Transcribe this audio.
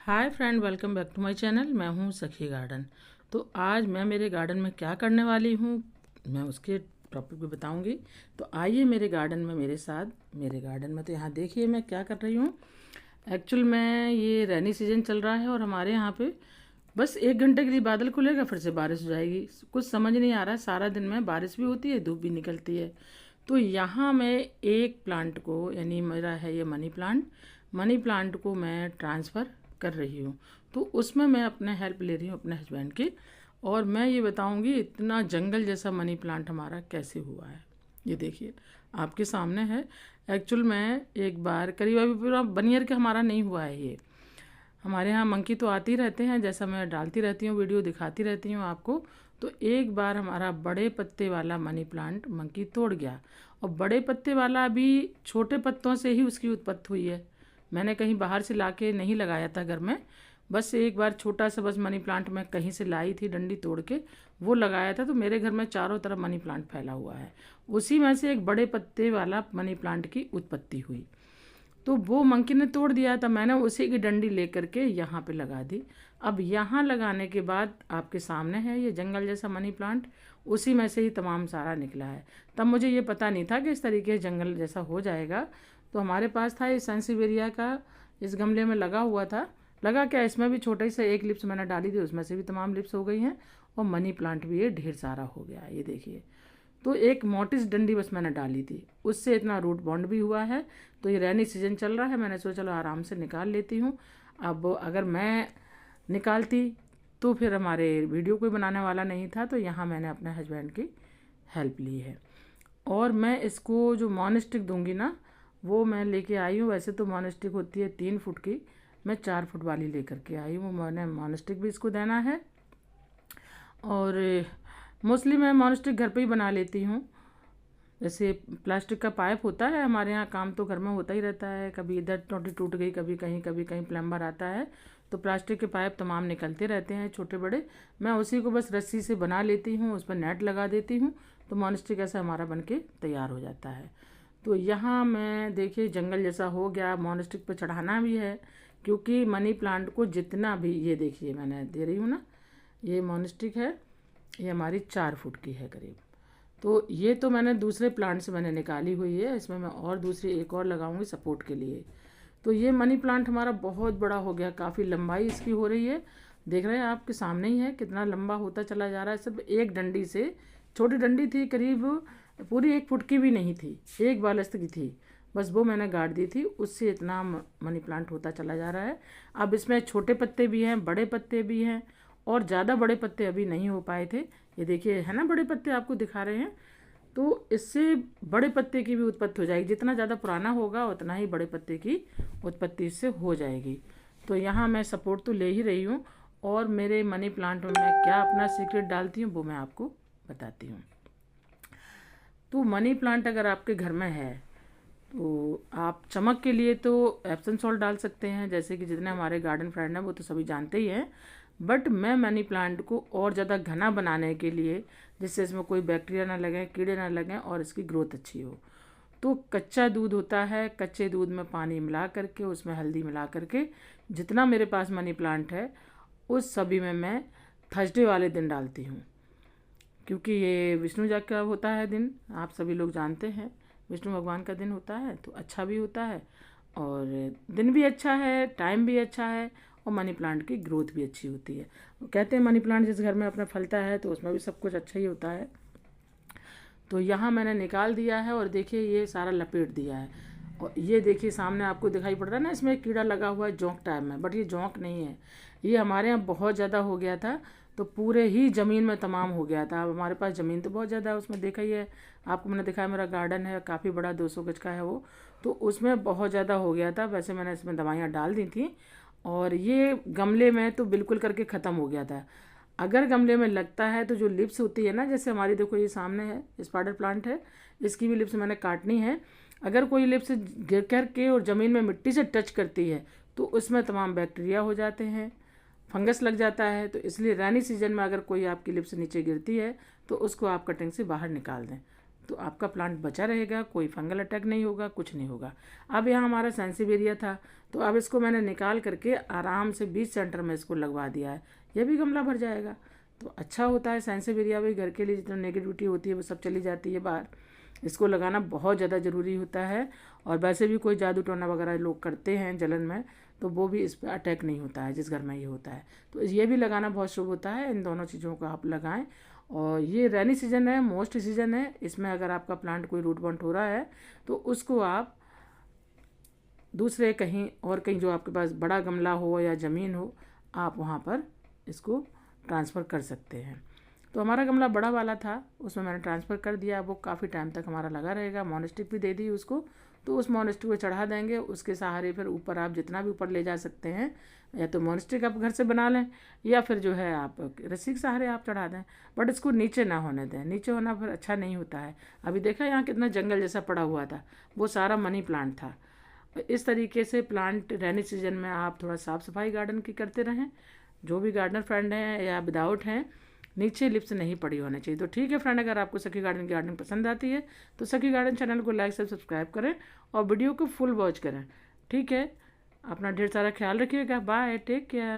Hi friend, welcome back to my channel. मैं हूँ सखी गार्डन। तो आज मैं मेरे गार्डन में क्या करने वाली हूँ मैं उसके टॉपिक पे बताऊँगी। तो आइए मेरे गार्डन में मेरे साथ। मेरे गार्डन में तो यहाँ देखिए मैं क्या कर रही हूँ। एक्चुअल में ये रेनी सीजन चल रहा है और हमारे यहाँ पे बस 1 घंटे के लिए बादल खुलेगा, फिर से बारिश हो जाएगी। कुछ समझ नहीं आ रहा है, सारा दिन में बारिश भी होती है, धूप भी निकलती है। तो यहाँ मैं एक प्लांट को, यानी मेरा है ये मनी प्लांट को मैं ट्रांसफ़र कर रही हूँ। तो उसमें मैं अपने हेल्प ले रही हूँ अपने हस्बैंड की, और मैं ये बताऊँगी इतना जंगल जैसा मनी प्लांट हमारा कैसे हुआ है। ये देखिए आपके सामने है। एक्चुअल में एक बार करीब, अभी पूरा 1 ईयर का हमारा नहीं हुआ है ये। हमारे यहाँ मंकी तो आते ही रहते हैं, जैसा मैं डालती रहती हूँ वीडियो, दिखाती रहती हूँ आपको। तो एक बार हमारा बड़े पत्ते वाला मनी प्लांट मंकी तोड़ गया, और बड़े पत्ते वाला भी छोटे पत्तों से ही उसकी उत्पत्ति हुई है। मैंने कहीं बाहर से लाके नहीं लगाया था घर में, बस एक बार छोटा सा बस मनी प्लांट मैं कहीं से लाई थी, डंडी तोड़ के वो लगाया था। तो मेरे घर में चारों तरफ मनी प्लांट फैला हुआ है, उसी में से एक बड़े पत्ते वाला मनी प्लांट की उत्पत्ति हुई। तो वो मंकी ने तोड़ दिया था, मैंने उसी की डंडी लेकर के यहाँ पे लगा दी। अब यहाँ लगाने के बाद आपके सामने है ये जंगल जैसा मनी प्लांट, उसी में से ही तमाम सारा निकला है। तब मुझे ये पता नहीं था कि इस तरीके जंगल जैसा हो जाएगा। तो हमारे पास था ये सेंसिवेरिया का, इस गमले में लगा हुआ था। लगा क्या, इसमें भी छोटा सा एक लिप्स मैंने डाली थी, उसमें से भी तमाम लिप्स हो गई हैं, और मनी प्लांट भी ये ढेर सारा हो गया। ये देखिए, तो एक मोटिस डंडी बस मैंने डाली थी, उससे इतना रूट बॉन्ड भी हुआ है। तो ये रेनी सीजन चल रहा है, मैंने सोचा चलो आराम से निकाल लेती हूँ। अब अगर मैं निकालती तो फिर हमारे वीडियो कोई बनाने वाला नहीं था, तो यहाँ मैंने अपने हस्बैंड की हेल्प ली है। और मैं इसको जो मॉनस्टिक दूंगी ना, वो मैं लेके आई हूँ। वैसे तो मॉनस्टिक होती है 3 फुट की, मैं 4 फुट वाली लेकर के आई हूँ। मैंने मॉनस्टिक भी इसको देना है, और मोस्टली मैं मॉनस्टिक घर पे ही बना लेती हूँ। जैसे प्लास्टिक का पाइप होता है हमारे यहाँ, काम तो घर में होता ही रहता है, कभी इधर टोटी टूट गई, कभी कहीं प्लम्बर आता है, तो प्लास्टिक के पाइप तमाम निकलते रहते हैं छोटे बड़े। मैं उसी को बस रस्सी से बना लेती हूँ, उस पर नेट लगा देती हूँ, तो मॉनस्टिक ऐसा हमारा बन के तैयार हो जाता है। तो यहाँ मैं देखिए जंगल जैसा हो गया, मॉनस्टिक पर चढ़ाना भी है, क्योंकि मनी प्लांट को जितना भी, ये देखिए मैंने दे रही हूँ ना, ये मॉनस्टिक है, ये हमारी 4 फुट की है करीब। तो ये तो मैंने दूसरे प्लांट से मैंने निकाली हुई है, इसमें मैं और दूसरी एक और लगाऊंगी सपोर्ट के लिए। तो ये मनी प्लांट हमारा बहुत बड़ा हो गया, काफ़ी लंबाई इसकी हो रही है। देख रहे हैं आपके सामने ही है कितना लंबा होता चला जा रहा है, सिर्फ एक डंडी से। छोटी डंडी थी, करीब पूरी 1 फुट की भी नहीं थी, एक बालस्त की थी, बस वो मैंने गाड़ दी थी, उससे इतना मनी प्लांट होता चला जा रहा है। अब इसमें छोटे पत्ते भी हैं, बड़े पत्ते भी हैं, और ज़्यादा बड़े पत्ते अभी नहीं हो पाए थे। ये देखिए है ना, बड़े पत्ते आपको दिखा रहे हैं। तो इससे बड़े पत्ते की भी उत्पत्ति हो जाएगी, जितना ज़्यादा पुराना होगा उतना ही बड़े पत्ते की उत्पत्ति इससे हो जाएगी। तो यहाँ मैं सपोर्ट तो ले ही रही हूँ, और मेरे मनी प्लांट में मैं क्या अपना सीक्रेट डालती हूँ वो मैं आपको बताती हूँ। तो मनी प्लांट अगर आपके घर में है तो आप चमक के लिए तो एप्सम सॉल्ट डाल सकते हैं, जैसे कि जितने हमारे गार्डन फ्रेंड हैं वो तो सभी जानते ही हैं। बट मैं मनी प्लांट को और ज़्यादा घना बनाने के लिए, जिससे इसमें कोई बैक्टीरिया ना लगें, कीड़े ना लगें, और इसकी ग्रोथ अच्छी हो, तो कच्चा दूध होता है, कच्चे दूध में पानी मिला करके, उसमें हल्दी मिला करके, जितना मेरे पास मनी प्लांट है उस सभी में मैं थर्सडे वाले दिन डालती हूँ, क्योंकि ये विष्णु जग का होता है दिन, आप सभी लोग जानते हैं विष्णु भगवान का दिन होता है, तो अच्छा भी होता है, और दिन भी अच्छा है, टाइम भी अच्छा है, और मनी प्लांट की ग्रोथ भी अच्छी होती है। कहते हैं मनी प्लांट जिस घर में अपना फलता है तो उसमें भी सब कुछ अच्छा ही होता है। तो यहाँ मैंने निकाल दिया है, और देखिए ये सारा लपेट दिया है, और ये देखिए सामने आपको दिखाई पड़ रहा है ना, इसमें एक कीड़ा लगा हुआ है जोंक टाइप में, बट ये जोंक नहीं है, ये हमारे यहाँ बहुत ज़्यादा हो गया था, तो पूरे ही ज़मीन में तमाम हो गया था। अब हमारे पास ज़मीन तो बहुत ज़्यादा है, उसमें देखा ही है आपको, मैंने दिखाया मेरा गार्डन है काफ़ी बड़ा, 200 गज का है वो, तो उसमें बहुत ज़्यादा हो गया था। वैसे मैंने इसमें दवाइयाँ डाल दी थी, और ये गमले में तो बिल्कुल करके ख़त्म हो गया था। अगर गमले में लगता है तो जो लिप्स होती है ना, जैसे हमारी देखो ये सामने है स्पाइडर प्लांट है, इसकी भी लिप्स मैंने काटनी है। अगर कोई लिप्स गिर कर के और ज़मीन में मिट्टी से टच करती है तो उसमें तमाम बैक्टीरिया हो जाते हैं, फंगस लग जाता है। तो इसलिए रैनी सीजन में अगर कोई आपकी लिप्स नीचे गिरती है तो उसको आप कटिंग से बाहर निकाल दें, तो आपका प्लांट बचा रहेगा, कोई फंगल अटैक नहीं होगा, कुछ नहीं होगा। अब यहाँ हमारा सेंसिवेरिया था, तो अब इसको मैंने निकाल करके आराम से बीच सेंटर में इसको लगवा दिया है। यह भी गमला भर जाएगा, तो अच्छा होता है। सेंसिवेरिया भी घर के लिए जितना नेगेटिविटी होती है वो सब चली जाती है बाहर। इसको लगाना बहुत ज़्यादा ज़रूरी होता है। और वैसे भी कोई जादू टोना वगैरह लोग करते हैं जलन में, तो वो भी इस पर अटैक नहीं होता है जिस घर में ये होता है। तो ये भी लगाना बहुत शुभ होता है। इन दोनों चीज़ों को आप लगाएं। और ये रेनी सीजन है, मोस्ट सीजन है। इसमें अगर आपका प्लांट कोई रूट बॉन्ट हो रहा है तो उसको आप दूसरे कहीं जो आपके पास बड़ा गमला हो या ज़मीन हो, आप वहाँ पर इसको ट्रांसफ़र कर सकते हैं। तो हमारा गमला बड़ा वाला था, उसमें मैंने ट्रांसफ़र कर दिया। वो काफ़ी टाइम तक हमारा लगा रहेगा। मोनस्टिक भी दे दी उसको, तो उस मोनस्टिक को चढ़ा देंगे। उसके सहारे फिर ऊपर आप जितना भी ऊपर ले जा सकते हैं, या तो मोनस्टिक आप घर से बना लें, या फिर जो है आप रस्सी के सहारे आप चढ़ा दें। बट इसको नीचे ना होने दें, नीचे होना फिर अच्छा नहीं होता है। अभी देखा यहाँ कितना जंगल जैसा पड़ा हुआ था, वो सारा मनी प्लांट था। इस तरीके से प्लांट रेनी सीजन में आप थोड़ा साफ़ सफाई गार्डन की करते रहें। जो भी गार्डनर फ्रेंड हैं या विदाउट हैं, नीचे लिप्स नहीं पड़ी होनी चाहिए। तो ठीक है फ्रेंड, अगर आपको सखी गार्डन की गार्डनिंग पसंद आती है तो सखी गार्डन चैनल को लाइक सब्सक्राइब करें और वीडियो को फुल वॉच करें। ठीक है, अपना ढेर सारा ख्याल रखिएगा। Bye, take care.